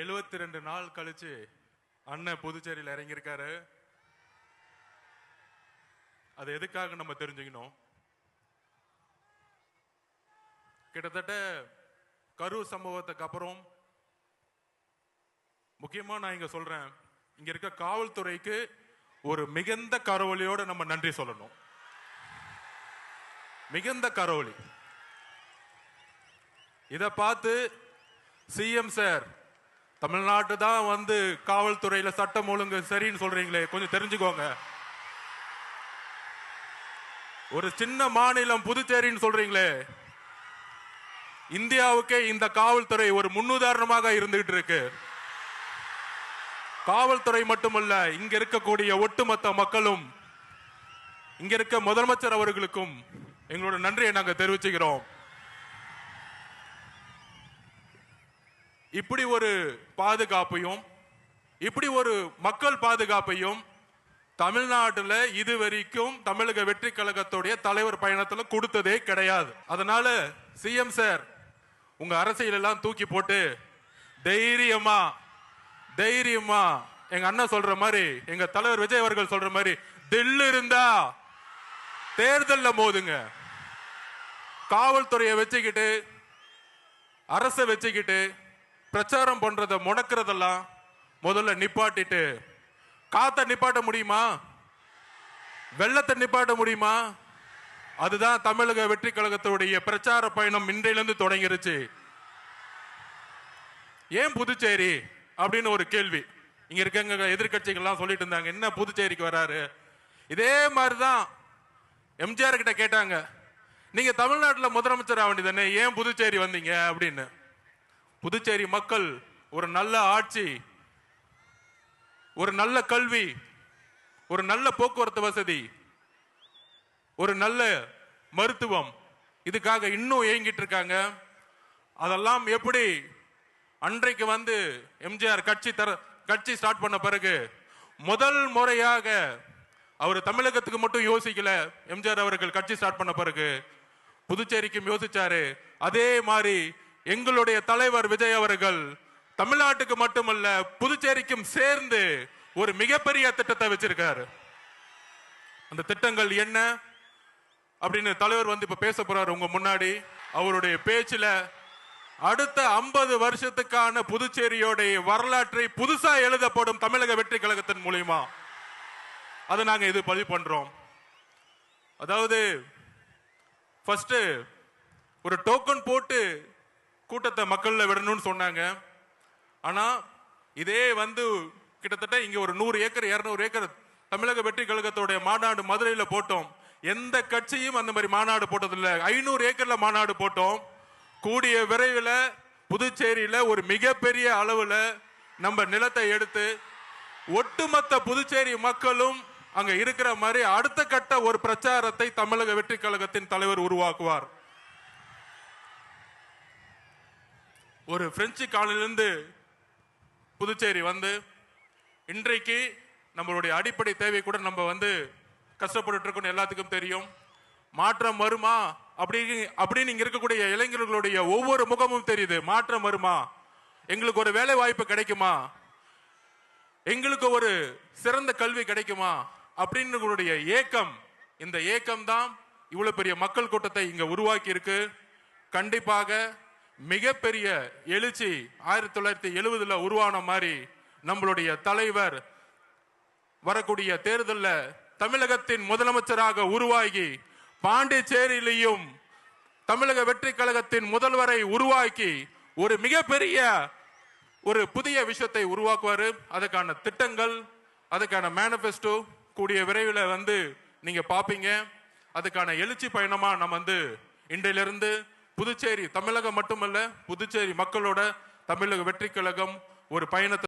72 நாள் கழிச்சு அண்ணன் புதுச்சேரியில் இறங்கியிருக்காரு. அது எதுக்காக நம்ம தெரிஞ்சுக்கணும். கிட்டத்தட்ட கரூர் சம்பவத்துக்கு அப்புறம் முக்கியமா நான் இங்க சொல்றேன், இங்க இருக்க காவல்துறைக்கு ஒரு மிகுந்த கரவொலியோட நம்ம நன்றி சொல்லணும். மிகுந்த கரவொலி. இத பார்த்து சிஎம் சார், தமிழ்நாட்டு தான் வந்து காவல்துறையில சட்டம் ஒழுங்கு சரின்னு சொல்றீங்களே, கொஞ்சம் தெரிஞ்சுக்கோங்க. ஒரு சின்ன மாநிலம் புதுச்சேரின்னு சொல்றீங்களே, இந்தியாவுக்கே இந்த காவல்துறை ஒரு முன்னுதாரணமாக இருந்துகிட்டு இருக்கு. காவல்துறை மட்டுமல்ல, இங்க இருக்கக்கூடிய ஒட்டுமொத்த மக்களும், இங்க இருக்க முதலமைச்சர் அவர்களுக்கும் எங்களோட நன்றியை நாங்க தெரிவிச்சுக்கிறோம். இப்படி ஒரு பாதுகாப்பையும், இப்படி ஒரு மக்கள் பாதுகாப்பையும் தமிழ்நாட்டில் இதுவரைக்கும் தமிழக வெற்றி கழகத்துடைய தலைவர் பயணத்தில் கொடுத்ததே கிடையாது. அதனால சிஎம் சார், உங்க அரசியல் எல்லாம் தூக்கி போட்டு தைரியமா தைரியமா எங்க அண்ணன் சொல்ற மாதிரி, எங்க தலைவர் விஜய் அவர்கள் சொல்ற மாதிரி, தில்லு இருந்தா தேர்தல்ல மோதுங்க. காவல்துறையை வச்சுக்கிட்டு, அரசை வச்சுக்கிட்டு பிரச்சாரம் பண்றத முடக்கிறதெல்லாம் முதல்ல நிப்பாட்டிட்டு, காத்த நிப்பாட்ட முடியுமா? வெள்ளத்தை நிப்பாட்ட முடியுமா? அதுதான் தமிழக வெற்றி கழகத்துடைய பிரச்சார பயணம் இன்றையிலிருந்து தொடங்கிருச்சு. ஏன் புதுச்சேரி அப்படின்னு ஒரு கேள்வி இங்க இருக்க எதிர்கட்சிகள்லாம் சொல்லிட்டு இருந்தாங்க, என்ன புதுச்சேரிக்கு வராரு? இதே மாதிரிதான் எம்ஜிஆர் கிட்ட கேட்டாங்க, நீங்க தமிழ்நாட்டில் முதலமைச்சர் ஆக வேண்டியதானே, ஏன் புதுச்சேரி வந்தீங்க அப்படின்னு. புதுச்சேரி மக்கள் ஒரு நல்ல ஆட்சி, ஒரு நல்ல கல்வி, ஒரு நல்ல போக்குவரத்து வசதி, ஒரு நல்ல மருத்துவம், இதுக்காக இன்னும் ஏங்கிட்டு இருக்காங்க. அதெல்லாம் எப்படி அன்றைக்கு வந்து எம்ஜிஆர் கட்சி ஸ்டார்ட் பண்ண பிறகு முதல் முறையாக அவர் தமிழகத்துக்கு மட்டும் யோசிக்கல. எம்ஜிஆர் அவர்கள் கட்சி ஸ்டார்ட் பண்ண பிறகு புதுச்சேரிக்கும் யோசிச்சாரு. அதே மாதிரி எங்களுடைய தலைவர் விஜய் அவர்கள் தமிழ்நாட்டுக்கு மட்டுமல்ல புதுச்சேரிக்கும் சேர்ந்து ஒரு மிகப்பெரிய திட்டத்தை வச்சிருக்காரு. அந்த திட்டங்கள் என்ன அப்படின்னு தலைவர் வந்து இப்ப பேச போறாரு உங்க முன்னாடி. அவருடைய பேச்சுல அடுத்த 50 வருஷத்துக்கான புதுச்சேரியோடைய வரலாற்றை புதுசா எழுதப்படும் தமிழக வெற்றி கழகத்தின் மூலமா அதை நாங்க இது பதிவு பண்றோம். அதாவது ஃபர்ஸ்ட் ஒரு டோக்கன் போட்டு கூட்டத்தை மக்கள்ல விடணும்னு சொன்னாங்க. ஆனா இதே வந்து கிட்டத்தட்ட இங்க ஒரு 100 ஏக்கர் 200 ஏக்கர் தமிழக வெற்றி கழகத்தோட மாநாடு மதுரையில போட்டோம். எந்த கட்சியும் அந்த மாதிரி மாநாடு போட்டதில்லை. 500 ஏக்கர்ல மாநாடு போட்டோம். கூடிய விரைவில் புதுச்சேரியில ஒரு மிகப்பெரிய அளவுல நம்ம நிலத்தை எடுத்து ஒட்டுமொத்த புதுச்சேரி மக்களும் அங்க இருக்கிற மாதிரி அடுத்த கட்ட ஒரு பிரச்சாரத்தை தமிழக வெற்றி கழகத்தின் தலைவர் உருவாக்குவார். ஒரு பிரெஞ்சு காலனிலிருந்து புதுச்சேரி வந்து இன்றைக்கு நம்மளுடைய அடிப்படை தேவை கூட நம்ம வந்து கஷ்டப்பட்டு இருக்கோம். எல்லாத்துக்கும் தெரியும். மாற்றம் வருமா அப்படின்னு இங்க இருக்கக்கூடிய இளைஞர்களுடைய ஒவ்வொரு முகமும் தெரியுது. மாற்றம் வருமா? எங்களுக்கு ஒரு வேலை வாய்ப்பு கிடைக்குமா? எங்களுக்கு ஒரு சிறந்த கல்வி கிடைக்குமா அப்படின்னு ஏக்கம். இந்த ஏக்கம் தான் இவ்வளவு பெரிய மக்கள் கூட்டத்தை இங்க உருவாக்கி இருக்கு. கண்டிப்பாக மிகப்பெரிய எழுச்சி 1970 உருவான மாதிரி நம்மளுடைய தலைவர் வரக்கூடிய தேர்தலில் தமிழகத்தின் முதலமைச்சராக உருவாகி பாண்டிச்சேரியிலையும் தமிழக வெற்றி கழகத்தின் முதல்வரை உருவாக்கி ஒரு மிகப்பெரிய ஒரு புதிய விஷயத்தை உருவாக்குவாரு. அதுக்கான திட்டங்கள், அதுக்கான மேனிபெஸ்டோ கூடிய விரைவில் வந்து நீங்க பாப்பீங்க. அதுக்கான எழுச்சி பயணமா நம்ம வந்து இன்றையிலிருந்து புதுச்சேரி, தமிழகம் மட்டுமல்ல புதுச்சேரி மக்களோட தமிழக வெற்றி கழகம் ஒரு பயணத்தை